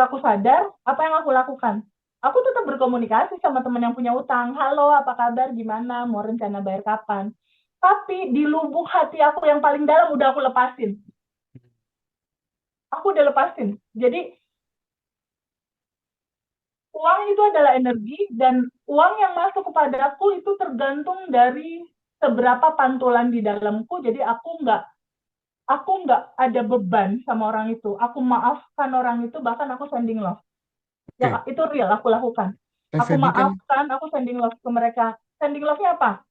aku sadar, apa yang aku lakukan? Aku tetap berkomunikasi sama teman yang punya utang. Halo, apa kabar? Gimana? Mau rencana bayar kapan? Tapi di lubuk hati aku yang paling dalam udah aku lepasin. Aku udah lepasin. Jadi uang itu adalah energi dan uang yang masuk kepada aku itu tergantung dari seberapa pantulan di dalamku. Jadi aku nggak ada beban sama orang itu. Aku maafkan orang itu, bahkan aku sending love. Ya, Oke, itu real aku lakukan. Teh Aku Feby kan, maafkan, aku sending love ke mereka. Sending love-nya apa?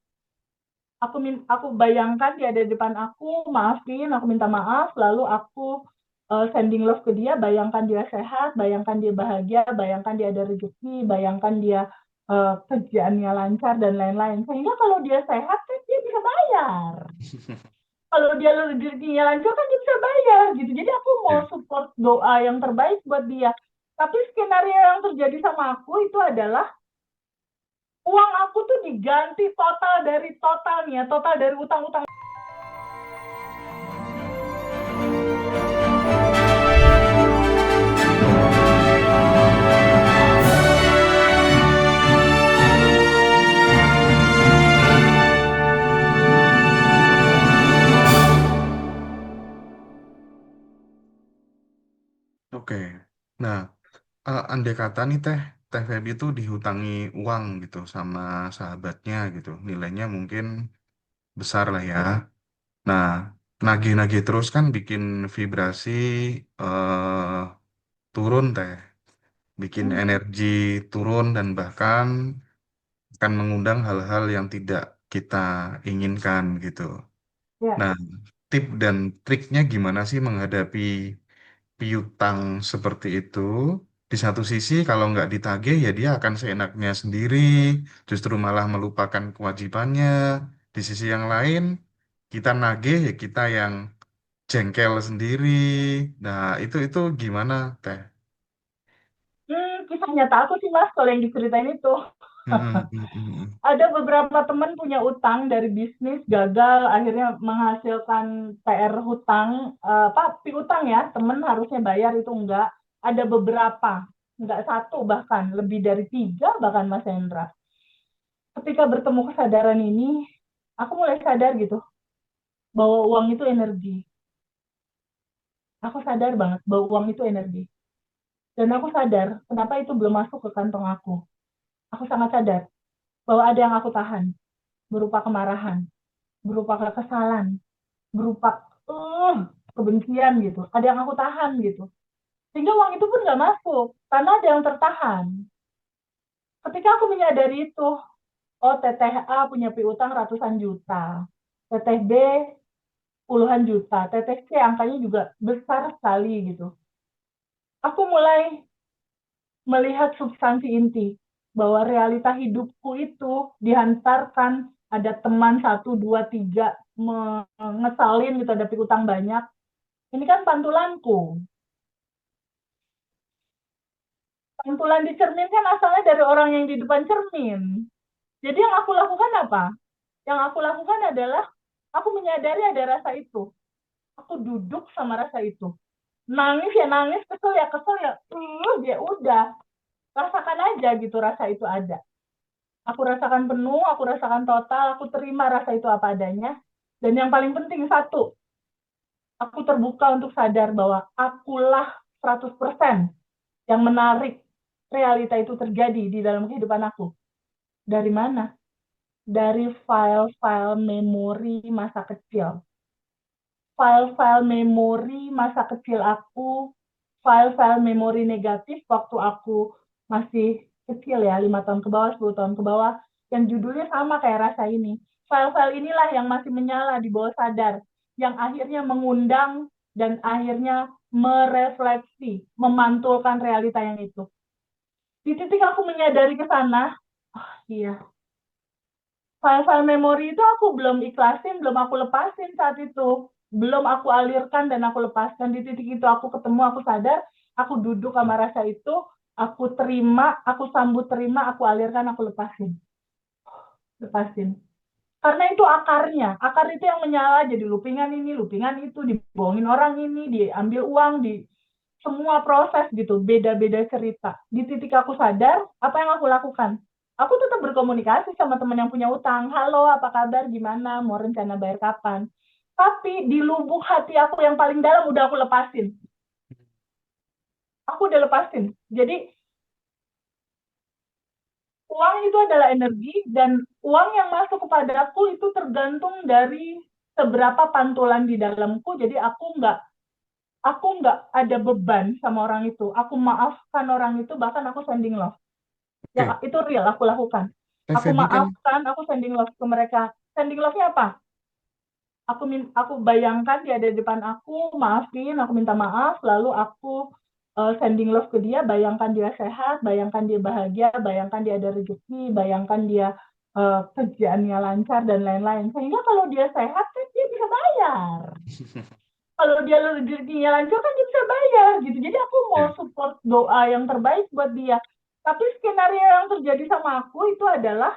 Aku bayangkan dia ada di depan aku, maafin, aku minta maaf, lalu aku sending love ke dia, bayangkan dia sehat, bayangkan dia bahagia, bayangkan dia ada rezeki, bayangkan dia kerjaannya lancar dan lain-lain. Sehingga kalau dia sehat kan dia bisa bayar. Kalau dia rezekinya lancar kan dia bisa bayar gitu. Jadi aku mau ya. support doa yang terbaik buat dia. Tapi skenario yang terjadi sama aku itu adalah uang aku tuh diganti total dari utang-utang. Oke. Nah, andai kata nih Teh Feby itu dihutangi uang gitu sama sahabatnya gitu. Nilainya mungkin besar lah ya. Nah, nagih-nagih terus kan bikin vibrasi eh, turun Teh. Bikin Hmm, energi turun dan bahkan akan mengundang hal-hal yang tidak kita inginkan gitu. ya. Nah, tip dan triknya gimana sih menghadapi piutang seperti itu? Di satu sisi kalau nggak ditagih ya dia akan seenaknya sendiri, justru malah melupakan kewajibannya. Di sisi yang lain, kita nagih ya kita yang jengkel sendiri. Nah, itu gimana, Teh? Kisah nyata aku sih mas, kalau yang diceritain itu. Mm-mm, mm-mm. Ada beberapa teman punya utang dari bisnis, gagal, akhirnya menghasilkan PR hutang, apa, piutang ya, teman harusnya bayar itu enggak. Ada beberapa, enggak satu bahkan, lebih dari tiga bahkan Mas Hendra. Ketika bertemu kesadaran ini, aku mulai sadar gitu, bahwa uang itu energi. Aku sadar banget bahwa uang itu energi. Dan aku sadar, kenapa itu belum masuk ke kantong aku. Aku sangat sadar bahwa ada yang aku tahan, berupa kemarahan, berupa kekesalan, berupa kebencian gitu. Ada yang aku tahan gitu. Sehingga uang itu pun nggak masuk, karena ada yang tertahan. Ketika aku menyadari itu, oh teteh A punya piutang ratusan juta, teteh B puluhan juta, teteh C angkanya juga besar sekali gitu. Aku mulai melihat substansi inti bahwa realita hidupku itu dihantarkan ada teman satu dua tiga mengesalin gitu ada piutang banyak. Ini kan pantulanku. Pantulan di cermin kan asalnya dari orang yang di depan cermin. Jadi yang aku lakukan apa? Yang aku lakukan adalah aku menyadari ada rasa itu. Aku duduk sama rasa itu. Nangis ya nangis, kesel ya, ya udah. Rasakan aja gitu rasa itu ada. Aku rasakan penuh, aku rasakan total, aku terima rasa itu apa adanya. Dan yang paling penting satu, aku terbuka untuk sadar bahwa akulah 100% yang menarik realita itu terjadi di dalam kehidupan aku. Dari mana? Dari file-file memori masa kecil. File-file memori masa kecil aku, file-file memori negatif waktu aku masih kecil ya, 5 tahun ke bawah, 10 tahun ke bawah, yang judulnya sama kayak rasa ini. File-file inilah yang masih menyala di bawah sadar, yang akhirnya mengundang dan akhirnya merefleksi, memantulkan realita yang itu. Di titik aku menyadari ke sana, oh iya, file-file memori itu aku belum ikhlasin, belum aku lepasin saat itu. Belum aku alirkan dan aku lepaskan. Di titik itu aku ketemu, aku sadar, aku duduk sama rasa itu, aku terima, aku sambut terima, aku alirkan, aku lepasin. Lepasin. Karena itu akarnya. Akar itu yang menyala jadi lupingan ini, lupingan itu, dibohongin orang ini, diambil uang, di semua proses gitu, beda-beda cerita. Di titik aku sadar, apa yang aku lakukan? Aku tetap berkomunikasi sama teman yang punya utang. Halo, apa kabar? Gimana? Mau rencana bayar kapan? Tapi di lubuk hati aku yang paling dalam udah aku lepasin. Aku udah lepasin. Jadi uang itu adalah energi dan uang yang masuk kepada aku itu tergantung dari seberapa pantulan di dalamku. Jadi aku nggak ada beban sama orang itu. Aku maafkan orang itu, bahkan aku sending love. Yang Oke, itu real aku lakukan. Teh Aku Feby kan, maafkan, aku sending love ke mereka. Sending love-nya apa? Aku bayangkan dia ada di depan aku, maafin, aku minta maaf, lalu aku sending love ke dia, bayangkan dia sehat, bayangkan dia bahagia, bayangkan dia ada rezeki, bayangkan dia kerjaannya lancar dan lain-lain. Sehingga kalau dia sehat kan dia bisa bayar. Kalau dia rezekinya lancar kan dia bisa bayar gitu. Jadi aku mau ya, support doa yang terbaik buat dia. Tapi skenario yang terjadi sama aku itu adalah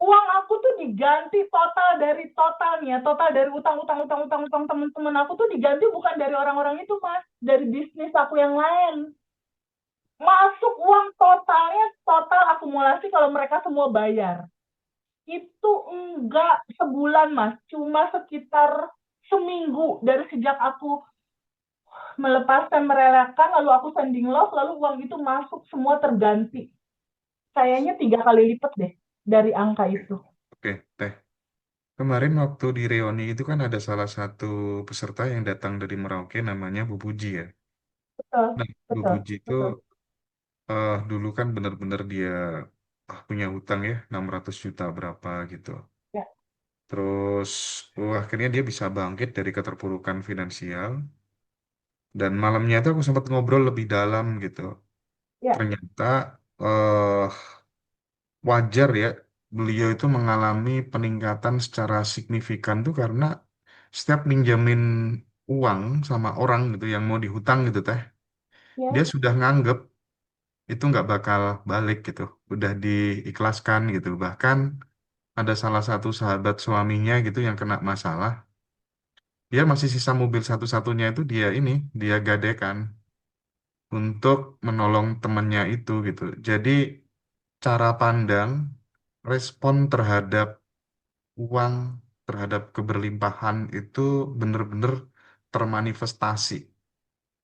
uang aku tuh diganti totalnya, total dari utang teman-teman aku tuh diganti bukan dari orang-orang itu, Mas, dari bisnis aku yang lain. Masuk uang totalnya, total akumulasi kalau mereka semua bayar. Itu enggak sebulan, Mas, cuma sekitar seminggu dari sejak aku melepaskan, merelakan, lalu aku sending love, lalu uang itu masuk semua terganti. Kayaknya 3 kali lipat deh dari angka itu. oke, Teh. Kemarin waktu di reuni itu kan ada salah satu peserta yang datang dari Merauke namanya Bu Puji ya. Betul, Nah, Bu betul, Puji itu betul. dulu kan benar-benar dia punya hutang ya 600 juta berapa gitu. Ya, Terus akhirnya dia bisa bangkit dari keterpurukan finansial dan malamnya itu aku sempat ngobrol lebih dalam gitu. ya, Ternyata eh wajar ya beliau itu mengalami peningkatan secara signifikan tuh karena setiap minjamin uang sama orang gitu yang mau dihutang gitu teh, dia ya, sudah nganggep itu nggak bakal balik gitu, udah diikhlaskan gitu. Bahkan ada salah satu sahabat suaminya gitu yang kena masalah, dia masih sisa mobil satu-satunya itu dia gadekan untuk menolong temannya itu gitu. Jadi cara pandang, respon terhadap uang, terhadap keberlimpahan itu benar-benar termanifestasi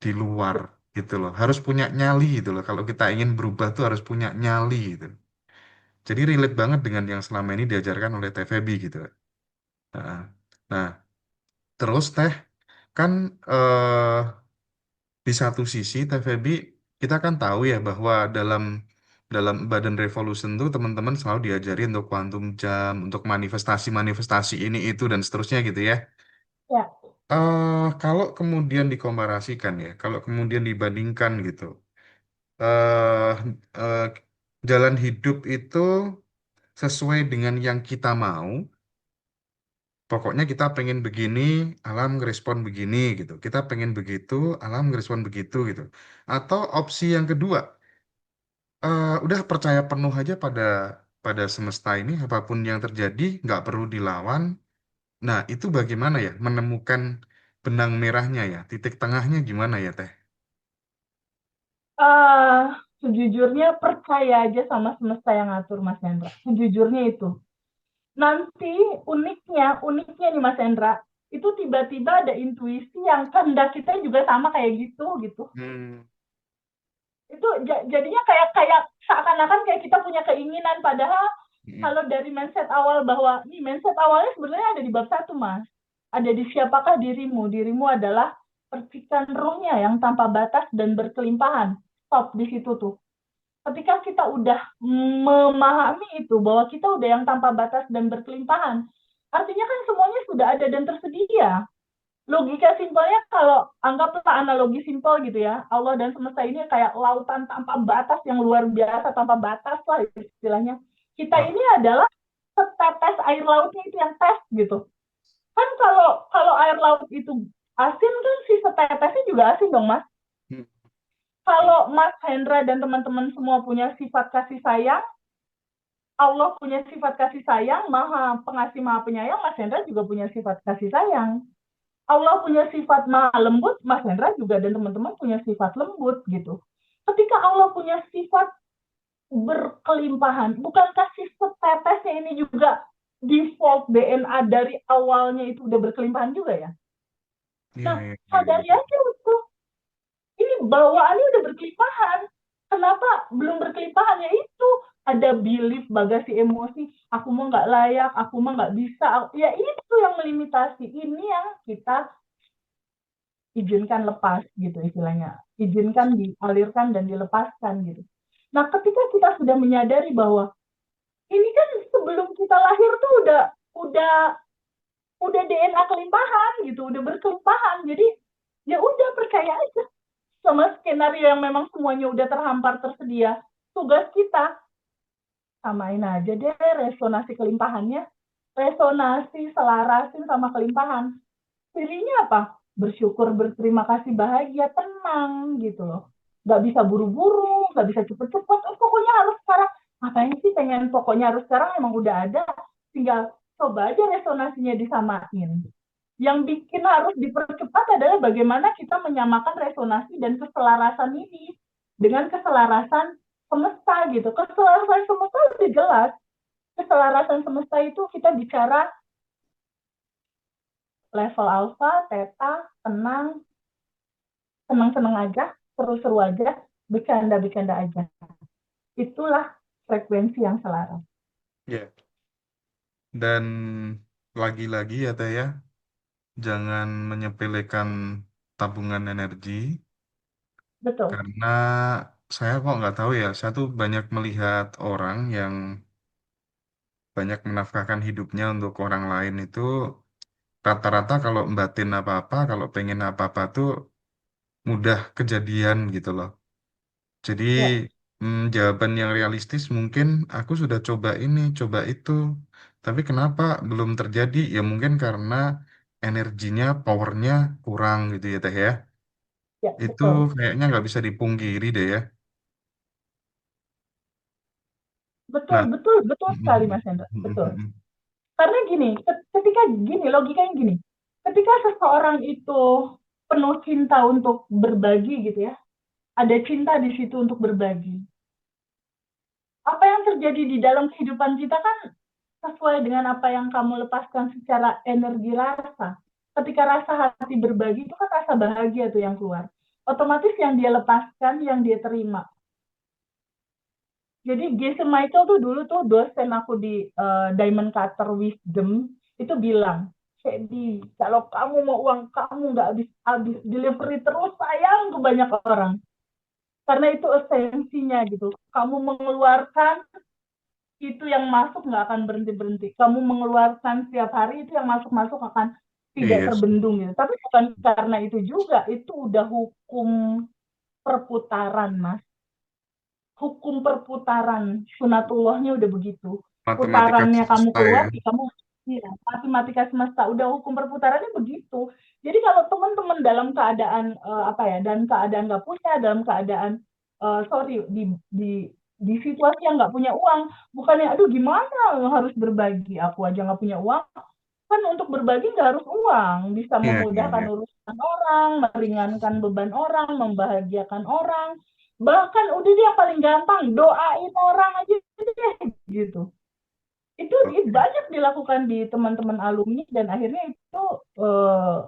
di luar gitu loh. Harus punya nyali gitu loh. Kalau kita ingin berubah tuh harus punya nyali gitu. Jadi relate banget dengan yang selama ini diajarkan oleh TVB gitu. Nah, nah, terus teh kan eh, di satu sisi TVB kita kan tahu ya bahwa dalam dalam Badan Revolution tuh teman-teman selalu diajari untuk quantum jam, untuk manifestasi-manifestasi ini itu dan seterusnya gitu ya. ya. Kalau kemudian dikomparasikan ya, kalau kemudian dibandingkan gitu, eh eh, jalan hidup itu sesuai dengan yang kita mau. Pokoknya kita pengen begini, alam ngerespon begini gitu. Kita pengen begitu, alam ngerespon begitu gitu. Atau opsi yang kedua, udah percaya penuh aja pada pada semesta ini, apapun yang terjadi nggak perlu dilawan. Nah, itu bagaimana ya menemukan benang merahnya ya, titik tengahnya gimana ya Teh? eh Sejujurnya percaya aja sama semesta yang ngatur, Mas Hendra. Sejujurnya itu. Nanti uniknya nih Mas Hendra, itu tiba-tiba ada intuisi yang kehendak kita juga sama kayak gitu gitu. Hmm. Itu jadinya kayak kayak seakan-akan kayak kita punya keinginan, padahal Hmm. kalau dari mindset awal bahwa nih mindset awalnya sebenarnya ada di bab 1, Mas. Ada di siapakah dirimu? Dirimu adalah percikan ruhnya yang tanpa batas dan berkelimpahan. Stop di situ tuh. Ketika kita udah memahami itu, bahwa kita udah yang tanpa batas dan berkelimpahan, artinya kan semuanya sudah ada dan tersedia. Logika simpelnya, kalau anggaplah analogi simpel gitu ya, Allah dan semesta ini kayak lautan tanpa batas yang luar biasa, tanpa batas lah istilahnya. Kita Wah. ini adalah setetes air lautnya itu yang tes gitu. Kan kalau kalau air laut itu asin kan si setetesnya juga asin dong, Mas. Hmm. Kalau Mas Hendra dan teman-teman semua punya sifat kasih sayang, Allah punya sifat kasih sayang, maha pengasih, maha penyayang, Mas Hendra juga punya sifat kasih sayang. Allah punya sifat maha lembut, Mas Hendra juga dan teman-teman punya sifat lembut gitu. Ketika Allah punya sifat berkelimpahan, bukankah si setetesnya ini juga default DNA dari awalnya itu udah berkelimpahan juga ya? Iya, Nah, iya, iya, sadari iya. aja itu, ini bawaannya udah berkelimpahan. Kenapa belum berkelimpahan? Ya itu, ada belief bagasi emosi, aku mah nggak layak, aku mah nggak bisa. Ya itu yang melimitasi. Ini yang kita izinkan lepas gitu istilahnya. Izinkan dialirkan dan dilepaskan gitu. Nah, ketika kita sudah menyadari bahwa ini kan sebelum kita lahir tuh udah udah DNA kelimpahan gitu, udah berkelimpahan. Jadi ya udah percaya aja sama skenario yang memang semuanya udah terhampar tersedia. Tugas kita samain aja deh resonasi kelimpahannya, resonasi selarasin sama kelimpahan. Pilihnya apa? Bersyukur, berterima kasih, bahagia, tenang gitu loh. Nggak bisa buru-buru, nggak bisa cepet-cepet. Pokoknya harus sekarang. Ngapain sih pengen pokoknya harus sekarang, emang udah ada. Tinggal coba aja resonasinya disamain. Yang bikin harus dipercepat adalah bagaimana kita menyamakan resonasi dan keselarasan ini dengan keselarasan semesta gitu. Keselarasan semesta udah jelas. Keselarasan semesta itu kita bicara level alfa, theta, tenang, senang-senang aja, seru-seru aja, bercanda-bercanda aja. Itulah frekuensi yang selaras. Iya. Dan lagi-lagi ya Teh ya, jangan menyepelekan tabungan energi, Betul. karena saya kok nggak tahu ya, saya tuh banyak melihat orang yang banyak menafkahkan hidupnya untuk orang lain itu rata-rata kalau batin apa-apa, kalau pengen apa-apa tuh mudah kejadian gitu loh. Jadi Ya, jawaban yang realistis mungkin aku sudah coba ini, coba itu, tapi kenapa belum terjadi? Ya mungkin karena energinya, powernya kurang gitu ya Teh ya. ya, Itu betul. kayaknya nggak bisa dipungkiri deh ya. Betul, Nah, betul, betul sekali Mas Hendra. Betul. mm, Karena gini, ketika gini, logikanya gini. Ketika seseorang itu penuh cinta untuk berbagi gitu ya, ada cinta di situ untuk berbagi. Apa yang terjadi di dalam kehidupan kita kan sesuai dengan apa yang kamu lepaskan secara energi rasa. Ketika rasa hati berbagi itu kan rasa bahagia tuh yang keluar. Otomatis yang dia lepaskan, yang dia terima. Jadi Jason Michael tuh dulu tuh dosen aku di Diamond Cutter Wisdom itu bilang, Feby, kalau kamu mau uang kamu nggak habis-habis delivery terus sayang ke banyak orang. Karena itu esensinya gitu. Kamu mengeluarkan itu yang masuk nggak akan berhenti-berhenti. Kamu mengeluarkan setiap hari itu yang masuk-masuk akan tidak iya sih. terbendung gitu. Tapi bukan karena itu juga, itu udah hukum perputaran, Mas. Hukum perputaran, sunatullahnya udah begitu. Matematika Putarannya kamu semesta keluar, ya. ya kamu iya, matematika semesta udah hukum perputarannya begitu. Jadi kalau teman-teman dalam keadaan apa ya, dan keadaan nggak punya, dalam keadaan sorry di situasi yang nggak punya uang, bukannya aduh gimana harus berbagi, aku aja nggak punya uang, kan untuk berbagi nggak harus uang, bisa Iya, iya, memudahkan iya. urusan orang, meringankan beban orang, membahagiakan orang, bahkan udah dia yang paling gampang doain orang aja deh gitu. Itu Oke. banyak dilakukan di teman-teman alumni dan akhirnya itu eh,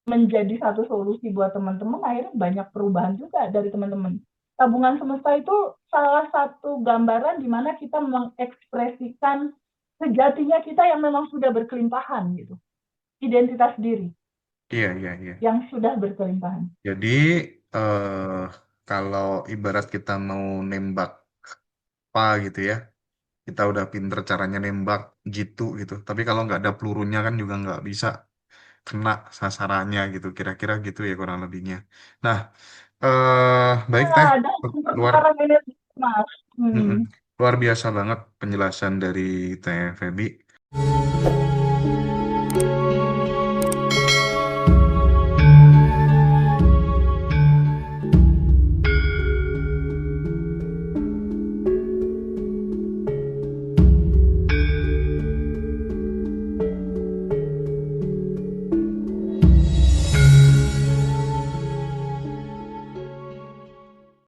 menjadi satu solusi buat teman-teman, akhirnya banyak perubahan juga dari teman-teman. Tabungan semesta itu salah satu gambaran di mana kita mengekspresikan sejatinya kita yang memang sudah berkelimpahan gitu, identitas diri Iya, iya, iya. yang sudah berkelimpahan. Jadi eh kalau ibarat kita mau nembak apa gitu ya, kita udah pinter caranya nembak gitu. Tapi kalau nggak ada pelurunya kan juga nggak bisa kena sasarannya gitu. Kira-kira gitu ya kurang lebihnya. Nah, baik Nah, Teh, ada luar perputaran energi mas. mm-mm. Hmm. Luar biasa banget penjelasan dari Teh Feby.